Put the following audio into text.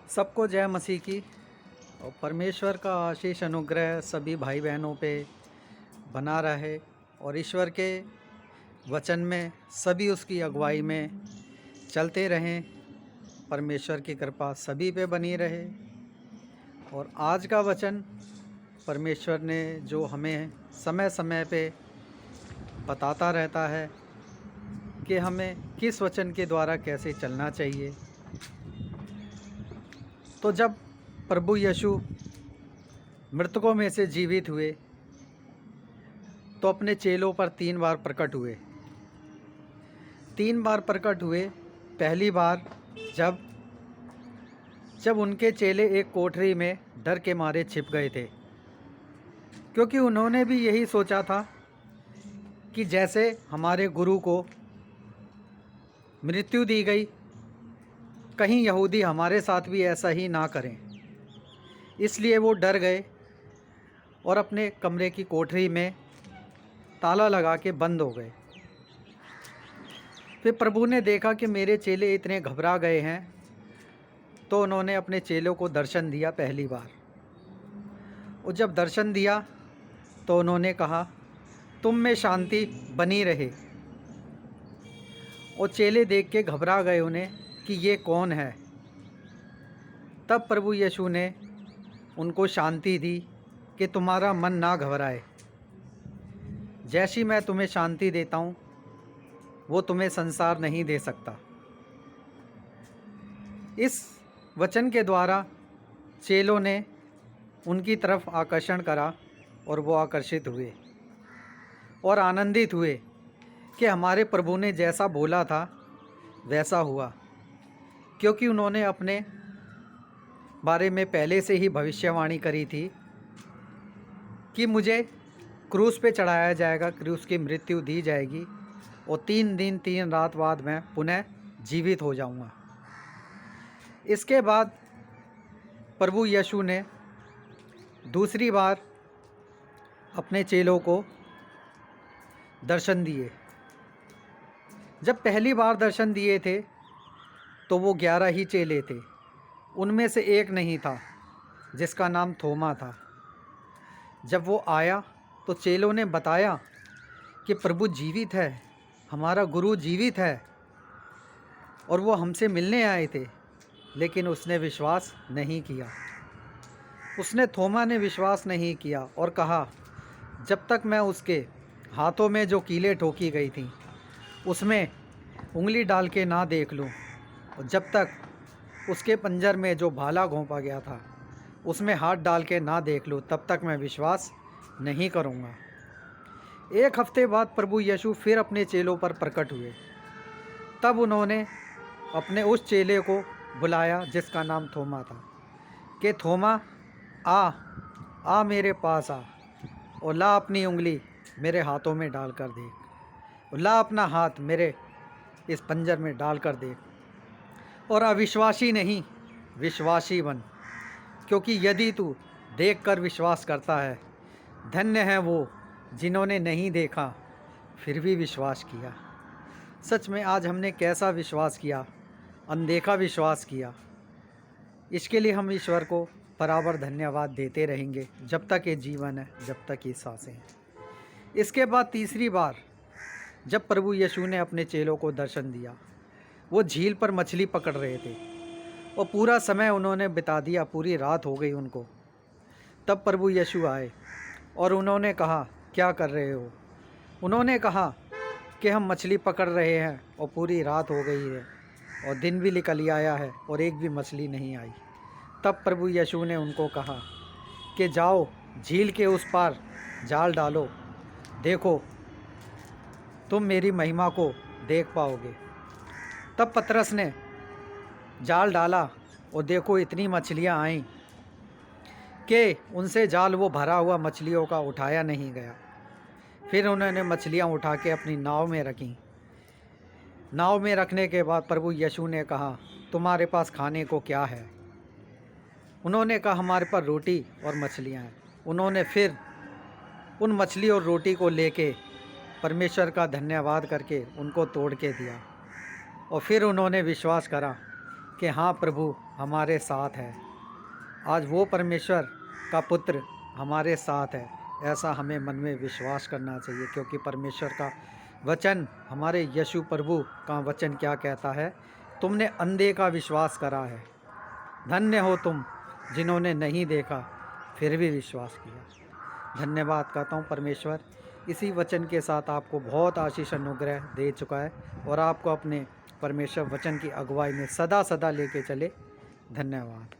सबको जय मसीह की। और परमेश्वर का आशीष अनुग्रह सभी भाई बहनों पे बना रहे और ईश्वर के वचन में सभी उसकी अगुवाई में चलते रहें। परमेश्वर की कृपा सभी पे बनी रहे। और आज का वचन परमेश्वर ने जो हमें समय समय पे बताता रहता है कि हमें किस वचन के द्वारा कैसे चलना चाहिए। तो जब प्रभु यीशु मृतकों में से जीवित हुए तो अपने चेलों पर 3 बार प्रकट हुए। 3 बार प्रकट हुए। पहली बार जब जब उनके चेले एक कोठरी में डर के मारे छिप गए थे, क्योंकि उन्होंने भी यही सोचा था कि जैसे हमारे गुरु को मृत्यु दी गई, कहीं यहूदी हमारे साथ भी ऐसा ही ना करें। इसलिए वो डर गए और अपने कमरे की कोठरी में ताला लगा के बंद हो गए। फिर प्रभु ने देखा कि मेरे चेले इतने घबरा गए हैं, तो उन्होंने अपने चेलों को दर्शन दिया पहली बार। और जब दर्शन दिया तो उन्होंने कहा, तुम में शांति बनी रहे। और चेले देख के घबरा गए उन्हें कि ये कौन है। तब प्रभु यीशु ने उनको शांति दी कि तुम्हारा मन ना घबराए। जैसी मैं तुम्हें शांति देता हूँ वो तुम्हें संसार नहीं दे सकता। इस वचन के द्वारा चेलों ने उनकी तरफ आकर्षण करा और वो आकर्षित हुए और आनंदित हुए कि हमारे प्रभु ने जैसा बोला था वैसा हुआ, क्योंकि उन्होंने अपने बारे में पहले से ही भविष्यवाणी करी थी कि मुझे क्रूस पे चढ़ाया जाएगा, क्रूस की मृत्यु दी जाएगी और 3 दिन 3 रात बाद मैं पुनः जीवित हो जाऊंगा। इसके बाद प्रभु यीशु ने दूसरी बार अपने चेलों को दर्शन दिए। जब पहली बार दर्शन दिए थे तो वो 11 ही चेले थे। उनमें से एक नहीं था जिसका नाम थोमा था। जब वो आया तो चेलों ने बताया कि प्रभु जीवित है, हमारा गुरु जीवित है और वो हमसे मिलने आए थे। लेकिन उसने विश्वास नहीं किया। थोमा ने विश्वास नहीं किया और कहा, जब तक मैं उसके हाथों में जो कीलें ठोकी गई थी उसमें उंगली डाल के ना देख लूं, और जब तक उसके पंजर में जो भाला घोंपा गया था उसमें हाथ डाल के ना देख लूं, तब तक मैं विश्वास नहीं करूंगा। 1 हफ्ते बाद प्रभु यीशु फिर अपने चेलों पर प्रकट हुए। तब उन्होंने अपने उस चेले को बुलाया जिसका नाम थोमा था कि थोमा, आ मेरे पास आ और ला अपनी उंगली मेरे हाथों में डाल कर देख, और ला अपना हाथ मेरे इस पंजर में डाल कर देख, और अविश्वासी नहीं विश्वासी बन, क्योंकि यदि तू देख कर विश्वास करता है, धन्य है वो जिन्होंने नहीं देखा फिर भी विश्वास किया। सच में आज हमने कैसा विश्वास किया, अनदेखा विश्वास किया। इसके लिए हम ईश्वर को बराबर धन्यवाद देते रहेंगे जब तक ये जीवन है, जब तक ये सांसें हैं। इसके बाद तीसरी बार जब प्रभु यीशु ने अपने चेलों को दर्शन दिया, वो झील पर मछली पकड़ रहे थे और पूरा समय उन्होंने बिता दिया, पूरी रात हो गई उनको। तब प्रभु यीशु आए और उन्होंने कहा, क्या कर रहे हो? उन्होंने कहा कि हम मछली पकड़ रहे हैं और पूरी रात हो गई है और दिन भी निकल ही आया है और एक भी मछली नहीं आई। तब प्रभु यीशु ने उनको कहा कि जाओ झील के उस पार जाल डालो, देखो तुम मेरी महिमा को देख पाओगे। तब पतरस ने जाल डाला और देखो इतनी मछलियां आईं कि उनसे जाल वो भरा हुआ मछलियों का उठाया नहीं गया। फिर उन्होंने मछलियां उठा के अपनी नाव में रखीं। नाव में रखने के बाद प्रभु यीशु ने कहा, तुम्हारे पास खाने को क्या है? उन्होंने कहा, हमारे पास रोटी और मछलियां हैं। उन्होंने फिर उन मछली और रोटी को लेके परमेश्वर का धन्यवाद करके उनको तोड़ के दिया और फिर उन्होंने विश्वास करा कि हाँ प्रभु हमारे साथ है। आज वो परमेश्वर का पुत्र हमारे साथ है, ऐसा हमें मन में विश्वास करना चाहिए, क्योंकि परमेश्वर का वचन, हमारे यीशु प्रभु का वचन क्या कहता है? तुमने अंधे का विश्वास करा है, धन्य हो तुम जिन्होंने नहीं देखा फिर भी विश्वास किया। धन्यवाद कहता हूँ परमेश्वर, इसी वचन के साथ आपको बहुत आशीष अनुग्रह दे चुका है और आपको अपने परमेश्वर वचन की अगुवाई में सदा सदा लेके चले। धन्यवाद।